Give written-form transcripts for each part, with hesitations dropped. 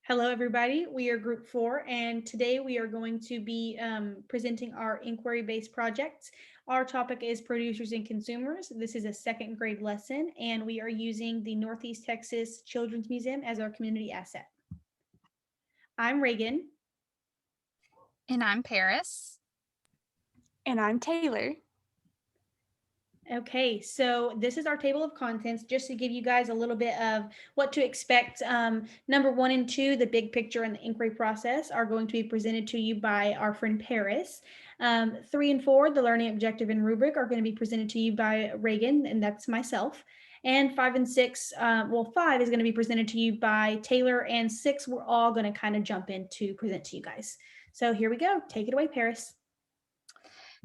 Hello, everybody. We are Group 4, and today we are going to be presenting our inquiry-based projects. Our topic is producers and consumers. This is a second grade lesson, and we are using the Northeast Texas Children's Museum as our community asset. I'm Reagan. And I'm Paris. And I'm Taylor. Okay, so this is our table of contents just to give you guys a little bit of what to expect. Number 1 and 2, the big picture and the inquiry process, are going to be presented to you by our friend Paris. 3 and 4, the learning objective and rubric, are going to be presented to you by Reagan, and that's myself. And 5 and 6, 5 is going to be presented to you by Taylor, and 6, we're all going to kind of jump in to present to you guys. So here we go. Take it away, Paris.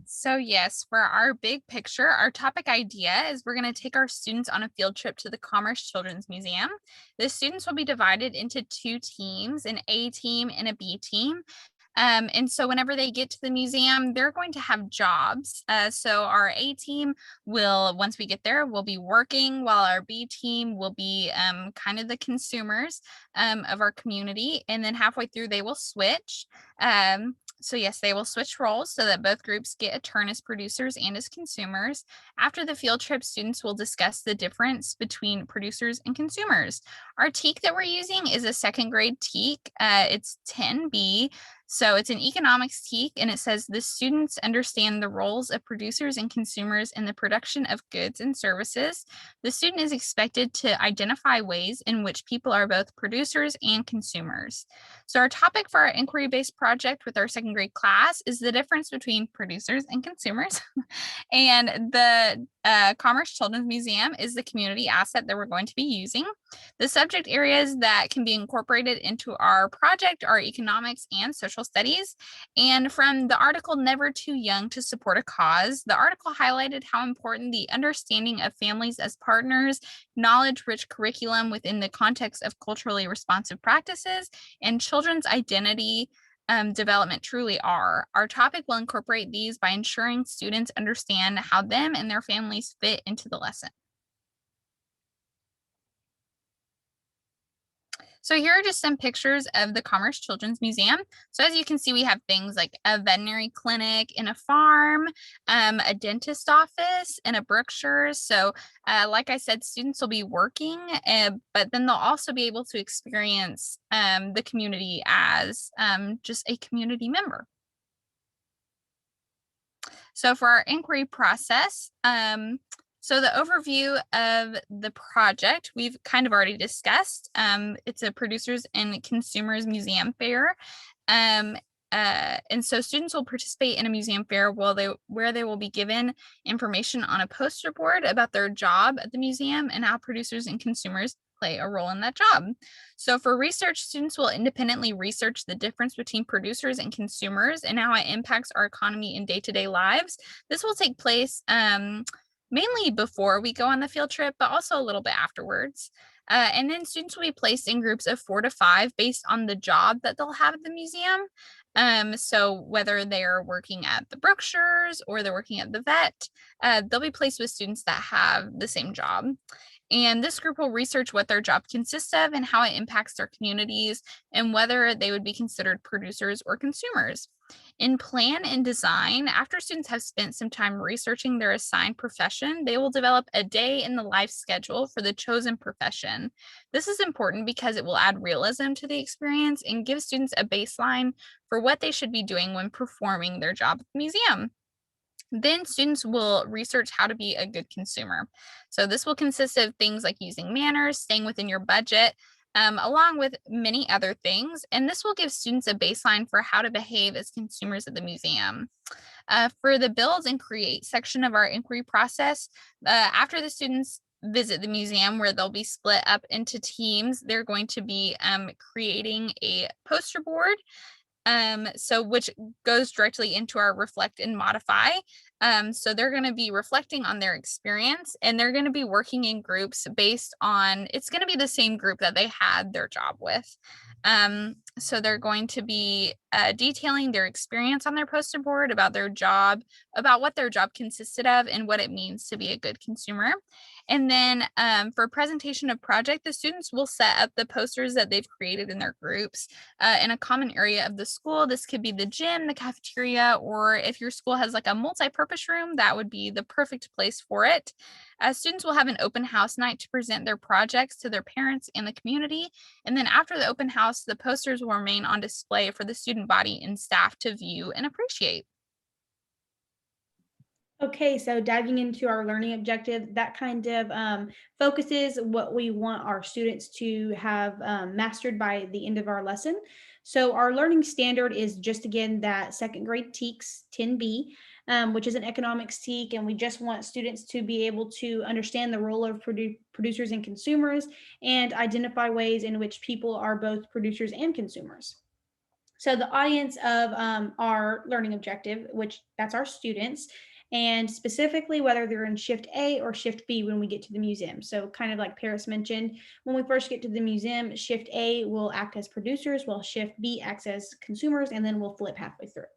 So yes, for our big picture, our topic idea is we're going to take our students on a field trip to the Commerce Children's Museum. The students will be divided into 2 teams, an A team and a B team. And so whenever they get to the museum, they're going to have jobs. So our A team will, once we get there, will be working, while our B team will be kind of the consumers of our community. And then halfway through, they will switch. So yes, they will switch roles so that both groups get a turn as producers and as consumers. After the field trip, students will discuss the difference between producers and consumers. Our TEK that we're using is a second grade TEK. It's 10B. So it's an economics TEK, and it says the students understand the roles of producers and consumers in the production of goods and services. The student is expected to identify ways in which people are both producers and consumers. So our topic for our inquiry-based project with our second grade class is the difference between producers and consumers. And the Commerce Children's Museum is the community asset that we're going to be using. The subject areas that can be incorporated into our project are economics and social studies. And from the article, Never Too Young to Support a Cause, the article highlighted how important the understanding of families as partners, knowledge-rich curriculum within the context of culturally responsive practices, and children's identity development truly are. Our topic will incorporate these by ensuring students understand how them and their families fit into the lesson. So here are just some pictures of the Commerce Children's Museum. So as you can see, we have things like a veterinary clinic in a farm, a dentist office, and a Brookshires. So like I said, students will be working, but then they'll also be able to experience the community as just a community member. So for our inquiry process, so the overview of the project, we've kind of already discussed. It's a producers and consumers museum fair. And so students will participate in a museum fair where they will be given information on a poster board about their job at the museum and how producers and consumers play a role in that job. So for research, students will independently research the difference between producers and consumers and how it impacts our economy in day-to-day lives. This will take place mainly before we go on the field trip, but also a little bit afterwards. And then students will be placed in groups of 4 to 5 based on the job that they'll have at the museum. So whether they're working at the Brookshires or they're working at the vet, they'll be placed with students that have the same job. And this group will research what their job consists of and how it impacts their communities and whether they would be considered producers or consumers. In plan and design, after students have spent some time researching their assigned profession, they will develop a day in the life schedule for the chosen profession. This is important because it will add realism to the experience and give students a baseline for what they should be doing when performing their job at the museum. Then students will research how to be a good consumer. So this will consist of things like using manners, staying within your budget, along with many other things. And this will give students a baseline for how to behave as consumers at the museum. For the build and create section of our inquiry process, after the students visit the museum where they'll be split up into teams, they're going to be creating a poster board. So which goes directly into our reflect and modify. So they're going to be reflecting on their experience and they're going to be working in groups based on, it's going to be the same group that they had their job with. So they're going to be detailing their experience on their poster board about their job, about what their job consisted of and what it means to be a good consumer. And then for presentation of project, the students will set up the posters that they've created in their groups in a common area of the school. This could be the gym, the cafeteria, or if your school has like a multi-purpose room, that would be the perfect place for it. Students will have an open house night to present their projects to their parents and the community. And then after the open house, the posters will remain on display for the student body and staff to view and appreciate. Okay, so diving into our learning objective, that kind of focuses what we want our students to have mastered by the end of our lesson. So our learning standard is just again that second grade TEKS 10B, which is an economics TEK, and we just want students to be able to understand the role of producers and consumers and identify ways in which people are both producers and consumers. So the audience of our learning objective, which that's our students, and specifically whether they're in shift A or shift B when we get to the museum. So kind of like Paris mentioned, when we first get to the museum, shift A will act as producers, while shift B acts as consumers, and then we'll flip halfway through.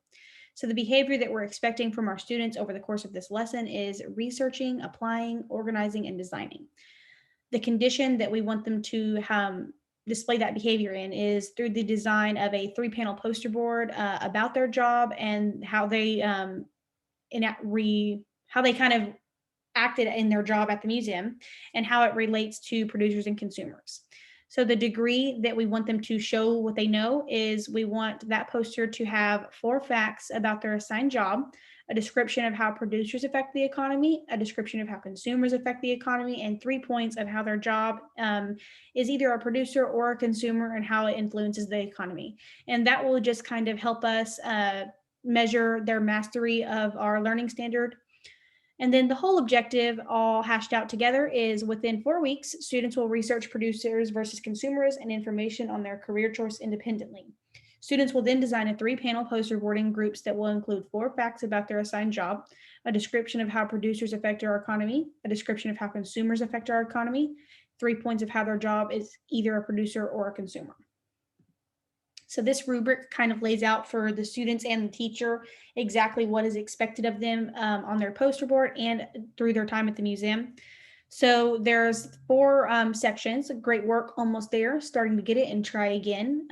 So the behavior that we're expecting from our students over the course of this lesson is researching, applying, organizing, and designing. The condition that we want them to display that behavior in is through the design of a 3-panel poster board about their job and how they how they kind of acted in their job at the museum and how it relates to producers and consumers. So the degree that we want them to show what they know is we want that poster to have 4 facts about their assigned job, a description of how producers affect the economy, a description of how consumers affect the economy, and 3 points of how their job is either a producer or a consumer and how it influences the economy. And that will just kind of help us measure their mastery of our learning standard. And then the whole objective, all hashed out together, is within 4 weeks, students will research producers versus consumers and information on their career choice independently. Students will then design a 3-panel poster board in groups that will include 4 facts about their assigned job, a description of how producers affect our economy, a description of how consumers affect our economy, 3 points of how their job is either a producer or a consumer. So this rubric kind of lays out for the students and the teacher exactly what is expected of them on their poster board and through their time at the museum. So there's 4 sections: great work, almost there, starting to get it, and try again.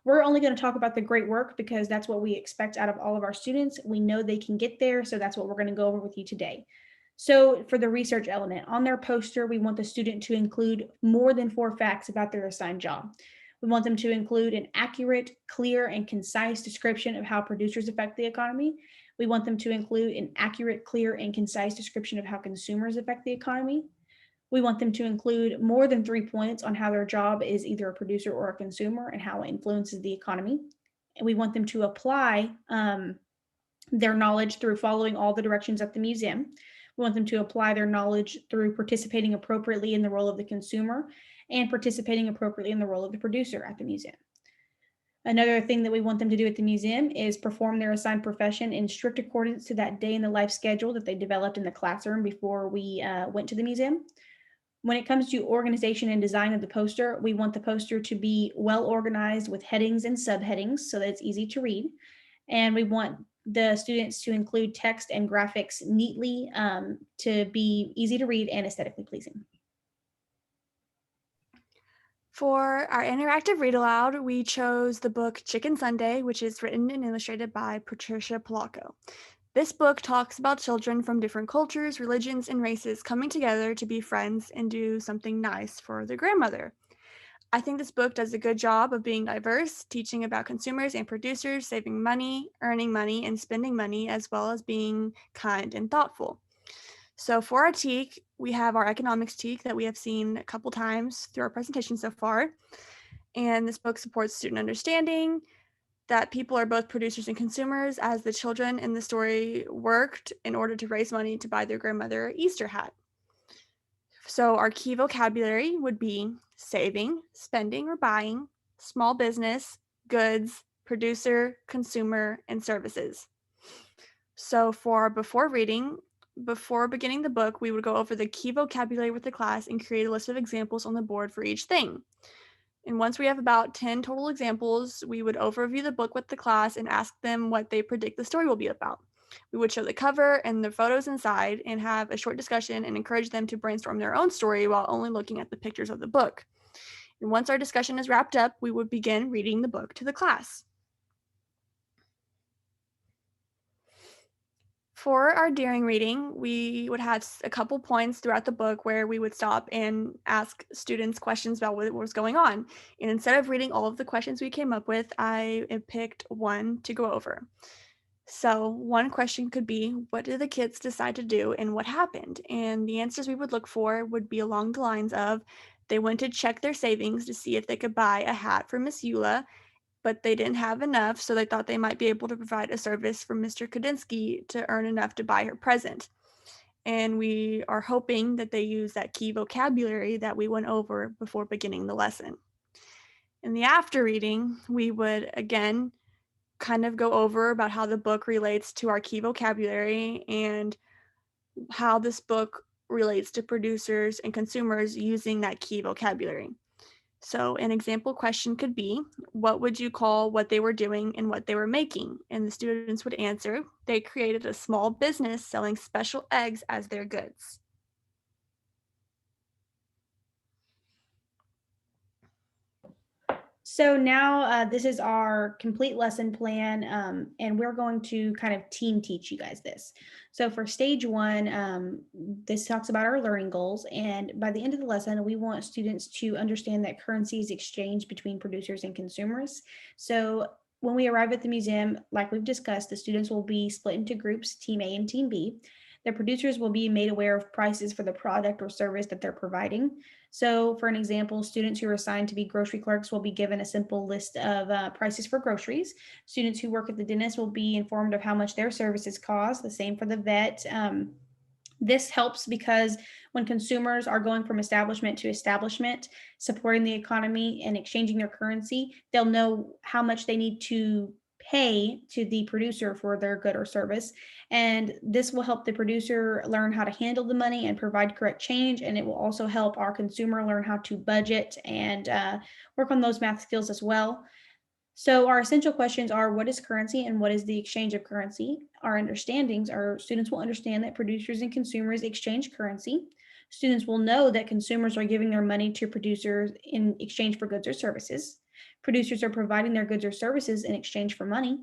We're only going to talk about the great work because that's what we expect out of all of our students. We know they can get there, so that's what we're going to go over with you today. So for the research element, on their poster, we want the student to include more than 4 facts about their assigned job. We want them to include an accurate, clear, and concise description of how producers affect the economy. We want them to include an accurate, clear, and concise description of how consumers affect the economy. We want them to include more than 3 points on how their job is either a producer or a consumer and how it influences the economy. And we want them to apply their knowledge through following all the directions at the museum. We want them to apply their knowledge through participating appropriately in the role of the consumer and participating appropriately in the role of the producer at the museum. Another thing that we want them to do at the museum is perform their assigned profession in strict accordance to that day in the life schedule that they developed in the classroom before we went to the museum. When it comes to organization and design of the poster, we want the poster to be well organized with headings and subheadings so that it's easy to read. And we want the students to include text and graphics neatly to be easy to read and aesthetically pleasing. For our interactive read aloud, we chose the book Chicken Sunday, which is written and illustrated by Patricia Polacco. This book talks about children from different cultures, religions, and races coming together to be friends and do something nice for their grandmother. I think this book does a good job of being diverse, teaching about consumers and producers, saving money, earning money, and spending money, as well as being kind and thoughtful. So for our TEK, we have our economics TEK that we have seen a couple times through our presentation so far. And this book supports student understanding that people are both producers and consumers, as the children in the story worked in order to raise money to buy their grandmother an Easter hat. So our key vocabulary would be saving, spending or buying, small business, goods, producer, consumer, and services. So for before reading, before beginning the book, we would go over the key vocabulary with the class and create a list of examples on the board for each thing. And once we have about 10 total examples, we would overview the book with the class and ask them what they predict the story will be about. We would show the cover and the photos inside and have a short discussion and encourage them to brainstorm their own story while only looking at the pictures of the book. And once our discussion is wrapped up, we would begin reading the book to the class. For our daring reading, we would have a couple points throughout the book where we would stop and ask students questions about what was going on. And instead of reading all of the questions we came up with, I picked one to go over. So one question could be, what did the kids decide to do and what happened? And the answers we would look for would be along the lines of, they went to check their savings to see if they could buy a hat for Miss Eula, but they didn't have enough, so they thought they might be able to provide a service for Mr. Kudinski to earn enough to buy her present. And we are hoping that they use that key vocabulary that we went over before beginning the lesson. In the after reading, we would again kind of go over about how the book relates to our key vocabulary and how this book relates to producers and consumers using that key vocabulary. So an example question could be, what would you call what they were doing and what they were making? And the students would answer, they created a small business selling special eggs as their goods. So now this is our complete lesson plan, and we're going to kind of team teach you guys this. So for stage one, this talks about our learning goals. And by the end of the lesson, we want students to understand that currency is exchanged between producers and consumers. So when we arrive at the museum, like we've discussed, the students will be split into groups, Team A and Team B. The producers will be made aware of prices for the product or service that they're providing. So for an example, students who are assigned to be grocery clerks will be given a simple list of prices for groceries. Students who work at the dentist will be informed of how much their services cost, the same for the vet. This helps because when consumers are going from establishment to establishment, supporting the economy and exchanging their currency, they'll know how much they need to pay to the producer for their good or service. And this will help the producer learn how to handle the money and provide correct change. And it will also help our consumer learn how to budget and work on those math skills as well. So our essential questions are, what is currency and what is the exchange of currency? Our understandings are, students will understand that producers and consumers exchange currency. Students will know that consumers are giving their money to producers in exchange for goods or services. Producers are providing their goods or services in exchange for money.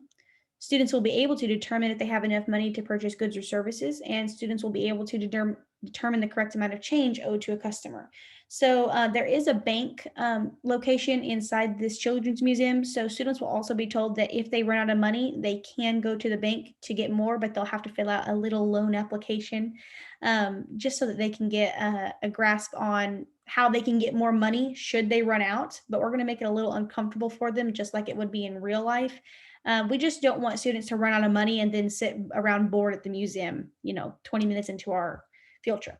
Students will be able to determine if they have enough money to purchase goods or services, and students will be able to determine the correct amount of change owed to a customer. So there is a bank location inside this children's museum. So students will also be told that if they run out of money, they can go to the bank to get more, but they'll have to fill out a little loan application just so that they can get a grasp on how they can get more money should they run out. But we're going to make it a little uncomfortable for them, just like it would be in real life. We just don't want students to run out of money and then sit around bored at the museum, 20 minutes into our field trip.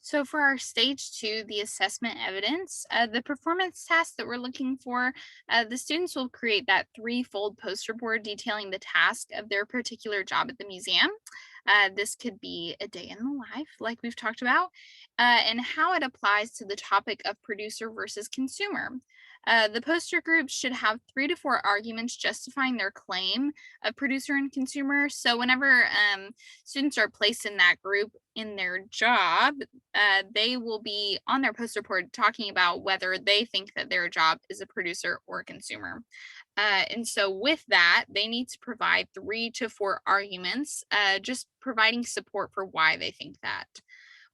So for our stage two, the assessment evidence, the performance task that we're looking for, the students will create that threefold poster board detailing the task of their particular job at the museum. This could be a day in the life, like we've talked about, and how it applies to the topic of producer versus consumer. The poster groups should have 3 to 4 arguments justifying their claim of producer and consumer. So whenever students are placed in that group in their job, they will be on their poster board talking about whether they think that their job is a producer or a consumer. And so, with that, they need to provide 3 to 4 arguments, just providing support for why they think that.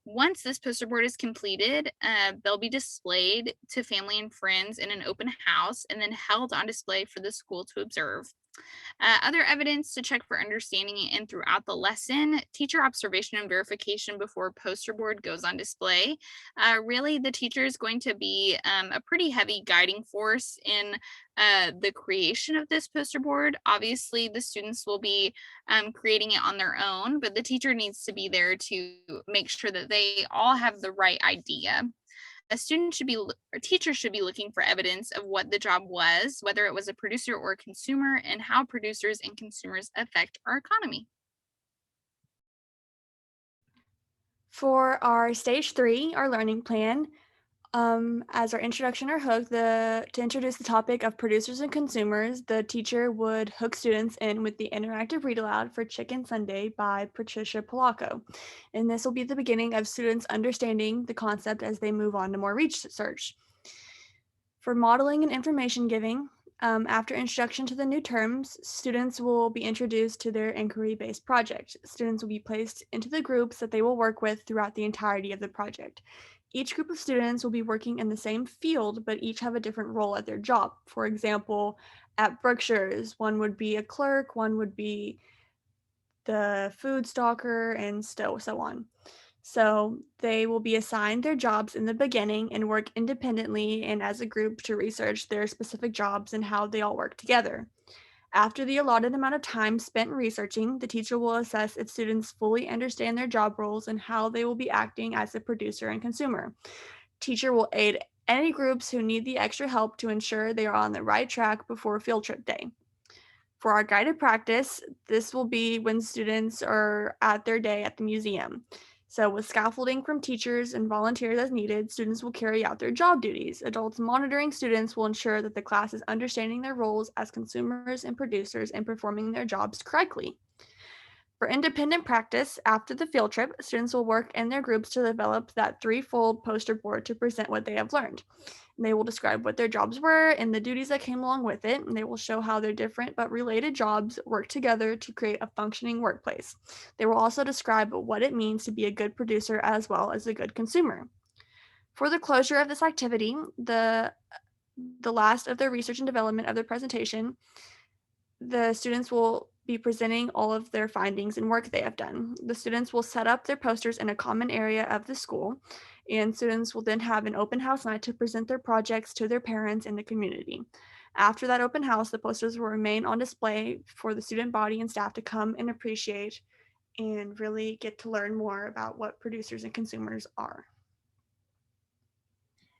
Once this poster board is completed, they'll be displayed to family and friends in an open house and then held on display for the school to observe. Other evidence to check for understanding and throughout the lesson, teacher observation and verification before poster board goes on display. Really, the teacher is going to be a pretty heavy guiding force in the creation of this poster board. Obviously, the students will be creating it on their own, but the teacher needs to be there to make sure that they all have the right idea. A student should be, or teacher should be looking for evidence of what the job was, whether it was a producer or a consumer, and how producers and consumers affect our economy. For our stage 3, our learning plan, As our introduction or hook, to introduce the topic of producers and consumers, the teacher would hook students in with the interactive read aloud for Chicken Sunday by Patricia Polacco. And this will be the beginning of students understanding the concept as they move on to more research. For modeling and information giving, after introduction to the new terms, students will be introduced to their inquiry-based project. Students will be placed into the groups that they will work with throughout the entirety of the project. Each group of students will be working in the same field, but each have a different role at their job. For example, at Brookshire's, one would be a clerk, one would be the food stalker, and so on. So they will be assigned their jobs in the beginning and work independently and as a group to research their specific jobs and how they all work together. After the allotted amount of time spent researching, the teacher will assess if students fully understand their job roles and how they will be acting as a producer and consumer. Teacher will aid any groups who need the extra help to ensure they are on the right track before field trip day. For our guided practice, this will be when students are at their day at the museum. So with scaffolding from teachers and volunteers as needed, students will carry out their job duties. Adults monitoring students will ensure that the class is understanding their roles as consumers and producers and performing their jobs correctly. For independent practice, after the field trip, students will work in their groups to develop that threefold poster board to present what they have learned. They will describe what their jobs were and the duties that came along with it, and they will show how their different but related jobs work together to create a functioning workplace. They will also describe what it means to be a good producer as well as a good consumer. For the closure of this activity, the last of their research and development of their presentation, the students will be presenting all of their findings and work they have done. The students will set up their posters in a common area of the school, and students will then have an open house night to present their projects to their parents and the community. After that open house, the posters will remain on display for the student body and staff to come and appreciate and really get to learn more about what producers and consumers are.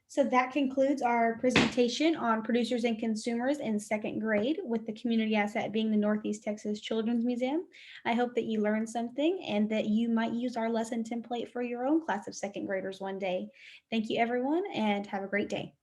So that concludes our presentation on producers and consumers in second grade, with the community asset being the Northeast Texas Children's Museum. I hope that you learned something and that you might use our lesson template for your own class of second graders one day. Thank you, everyone, and have a great day.